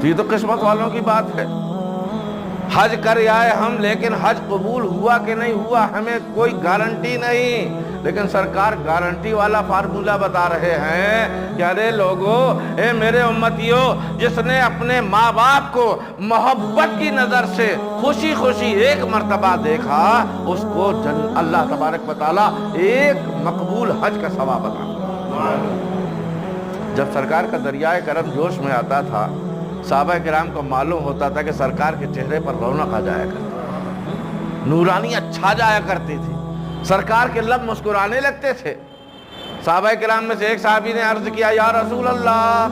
یہ تو قسمت والوں کی بات ہے۔ حج کر آئے ہم، لیکن حج قبول ہوا کہ نہیں ہوا ہمیں کوئی گارنٹی نہیں، لیکن سرکار گارنٹی والا فارمولہ بتا رہے ہیں کہ ارے لوگو، اے میرے امتیو، جس نے اپنے ماں باپ کو محبت کی نظر سے خوشی خوشی ایک مرتبہ دیکھا، اس کو اللہ تبارک و تعالیٰ ایک مقبول حج کا ثواب عطا۔ جب سرکار کا دریائے کرم جوش میں آتا تھا، صحابہ کرام کو معلوم ہوتا تھا کہ سرکار کے چہرے پر رونق آ جایا کرتی، نورانیت چھا جایا کرتی تھی، سرکار کے لب مسکرانے لگتے تھے۔ صحابہ کرام میں سے ایک صحابی نے عرض کیا، یا رسول اللہ،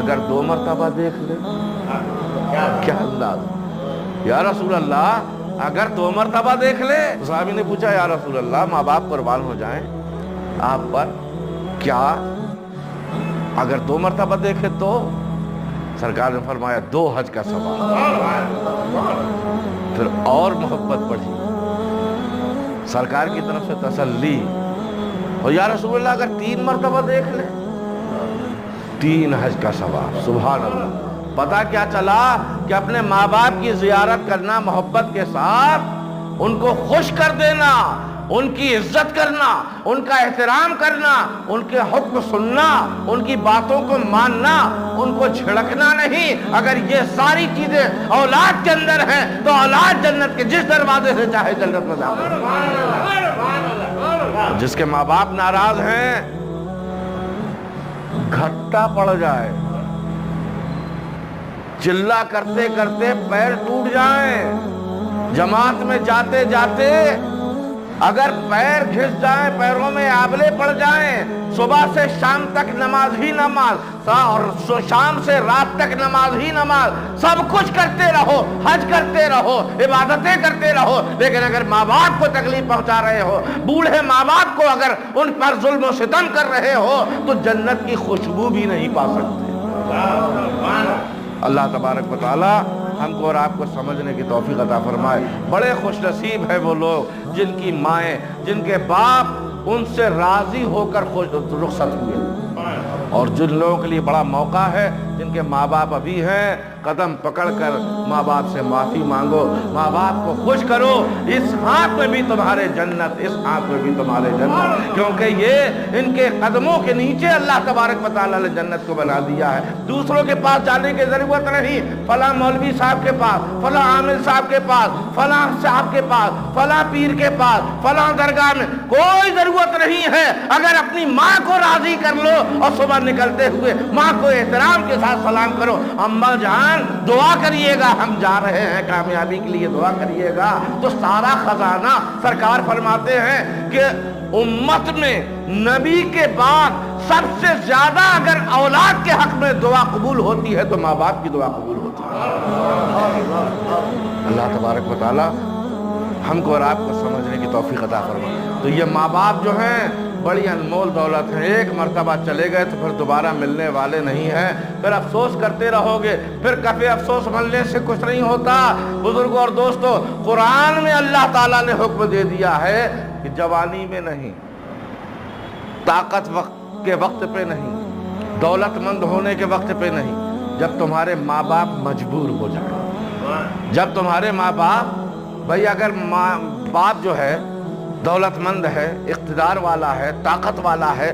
اگر 2 مرتبہ دیکھ لے؟ کیا انداز! یا رسول اللہ، اگر 2 مرتبہ دیکھ لے؟ صحابی نے پوچھا، یا رسول اللہ، ماں باپ قربان ہو جائیں آپ پر، کیا اگر 2 مرتبہ دیکھے تو؟ سرکار نے فرمایا 2 حج کا ثواب۔ پھر اور محبت بڑھی، سرکار کی طرف سے تسلی، اور یا رسول اللہ اگر 3 مرتبہ دیکھ لے؟ 3 حج کا ثواب۔ سبحان اللہ! پتہ کیا چلا کہ اپنے ماں باپ کی زیارت کرنا محبت کے ساتھ، ان کو خوش کر دینا، ان کی عزت کرنا، ان کا احترام کرنا، ان کے حکم سننا، ان کی باتوں کو ماننا، ان کو جھڑکنا نہیں۔ اگر یہ ساری چیزیں اولاد کے اندر ہیں تو اولاد جنت کے جس دروازے سے چاہے جنت میں داخل۔ جس کے ماں باپ ناراض ہیں، گھٹا پڑ جائے، چلا کرتے کرتے پیر ٹوٹ جائیں، جماعت میں جاتے جاتے اگر پیر گھس جائیں، پیروں میں آبلے پڑ جائیں، صبح سے شام تک نماز ہی نماز، اور شام سے رات تک نماز ہی نماز، سب کچھ کرتے رہو، حج کرتے رہو، عبادتیں کرتے رہو، لیکن اگر ماں باپ کو تکلیف پہنچا رہے ہو، بوڑھے ماں باپ کو اگر ان پر ظلم و ستم کر رہے ہو، تو جنت کی خوشبو بھی نہیں پا سکتے۔ اللہ تبارک و تعالی ہم کو اور آپ کو سمجھنے کی توفیق عطا فرمائے۔ بڑے خوش نصیب ہیں وہ لوگ جن کی مائیں، جن کے باپ ان سے راضی ہو کر رخصت ہوئے، اور جن لوگوں کے لیے بڑا موقع ہے جن کے ماں باپ ابھی ہیں، قدم پکڑ کر ماں باپ سے معافی مانگو، ماں باپ کو خوش کرو۔ اس ہاتھ میں بھی تمہارے جنت، اس ہاتھ میں بھی تمہارے جنت، کیونکہ یہ ان کے قدموں کے نیچے اللہ تبارک و تعالیٰ نے جنت کو بنا دیا ہے۔ دوسروں کے پاس جانے کی ضرورت نہیں، فلاں مولوی صاحب کے پاس، فلاں عامل صاحب کے پاس، فلاں صاحب کے پاس، فلاں پیر کے پاس، فلاں درگاہ میں کوئی ضرورت نہیں ہے۔ اگر اپنی ماں کو راضی کر لو اور صبح نکلتے ہوئے ماں کو احترام کے ساتھ سلام کرو، اماں جان دعا کریے گا، ہم جا رہے ہیں کامیابی کے لیے دعا کریے گا، تو سارا خزانہ سرکار فرماتے ہیں کہ امت میں نبی کے بعد سب سے زیادہ اگر اولاد کے حق میں دعا قبول ہوتی ہے تو ماں باپ کی دعا قبول ہوتی ہے۔ اللہ تبارک و تعالی ہم کو اور آپ کو سمجھنے کی توفیق عطا فرمائے۔ تو یہ ماں باپ جو ہیں بڑی انمول دولت ہے، ایک مرتبہ چلے گئے تو پھر دوبارہ ملنے والے نہیں ہیں، پھر افسوس کرتے رہو گے، پھر کبھی افسوس ملنے سے کچھ نہیں ہوتا۔ بزرگوں اور دوستو، قرآن میں اللہ تعالیٰ نے حکم دے دیا ہے کہ جوانی میں نہیں، طاقت وقت کے وقت پہ نہیں، دولت مند ہونے کے وقت پہ نہیں، جب تمہارے ماں باپ مجبور ہو جائیں، جب تمہارے ماں باپ، بھئی اگر ماں باپ جو ہے دولت مند ہے، اقتدار والا ہے، طاقت والا ہے،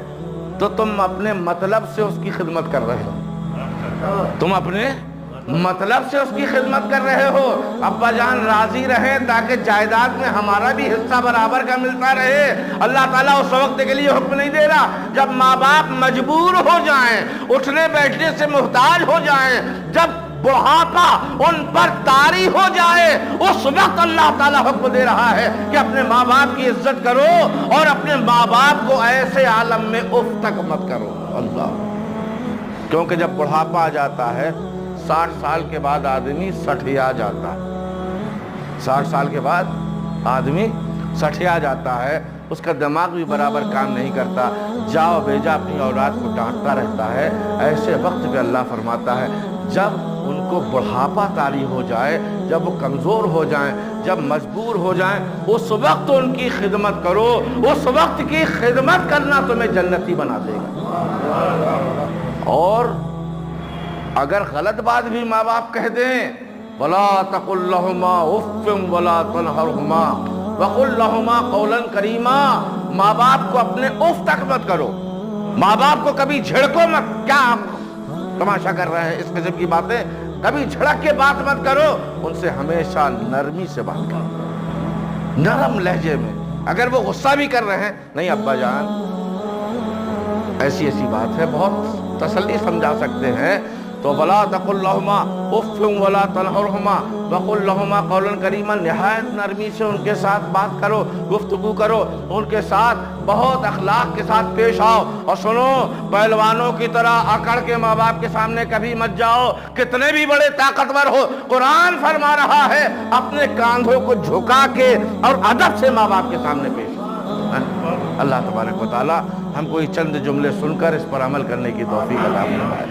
تو تم اپنے مطلب سے اس کی خدمت کر رہے ہو، تم اپنے مطلب سے اس کی خدمت کر رہے ہو۔ ابا جان راضی رہیں تاکہ جائیداد میں ہمارا بھی حصہ برابر کا ملتا رہے۔ اللہ تعالیٰ اس وقت کے لیے حکم نہیں دے رہا جب ماں باپ مجبور ہو جائیں، اٹھنے بیٹھنے سے محتاج ہو جائیں، جب بڑھاپا ان پر طاری ہو جائے، اس وقت اللہ تعالیٰ حکم دے رہا ہے کہ اپنے ماں باپ کی عزت کرو اور اپنے ماں باپ کو ایسے عالم میں اف تک مت کرو۔ اللہ، کیونکہ جب بڑھاپا آ جاتا ہے، 60 سال کے بعد آدمی سٹھیا جاتا ہے، 60 سال کے بعد آدمی سٹھیا جاتا ہے، اس کا دماغ بھی برابر کام نہیں کرتا، جاؤ بیجا اپنی اولاد کو ڈانٹتا رہتا ہے۔ ایسے وقت پہ اللہ فرماتا ہے جب ان کو بڑھاپا طاری ہو جائے، جب وہ کمزور ہو جائیں، جب مجبور ہو جائیں، اس وقت ان کی خدمت کرو، اس وقت کی خدمت کرنا تمہیں جنتی بنا دے گا۔ اور اگر غلط بات بھی ماں باپ کہہ دیں وَلَا تَقُلْ لَهُمَا أُفٍّ وَلَا تَنْهَرْهُمَا وَقُلْ لَهُمَا قَوْلًا كَرِيمًا. ماں باپ کو اپنے اف تک مت کرو، ماں باپ کو کبھی جھڑکو مت. کیا تماشا کر رہے ہیں اس قسم کی باتیں؟ کبھی جھڑک کے بات مت کرو، ان سے ہمیشہ نرمی سے بات کرو، نرم لہجے میں. اگر وہ غصہ بھی کر رہے ہیں، نہیں ابا جان ایسی ایسی بات ہے، بہت تسلی سمجھا سکتے ہیں، تو وَلَا تَقُلْ لَهُمَا أُفٍّ وَلَا تَنْهَرْهُمَا وَقُلْ لَهُمَا قَوْلًا كَرِيمًا. نہایت نرمی سے ان کے ساتھ بات کرو، گفتگو کرو، ان کے ساتھ بہت اخلاق کے ساتھ پیش آؤ. اور سنو، پہلوانوں کی طرح اکڑ کے ماں باپ کے سامنے کبھی مت جاؤ، کتنے بھی بڑے طاقتور ہو. قرآن فرما رہا ہے اپنے کاندھوں کو جھکا کے اور ادب سے ماں باپ کے سامنے پیش آؤ. اللہ تبارک و تعالی ہم کو یہ چند جملے سن کر اس پر عمل کرنے کی توفیق عطا فرمائے.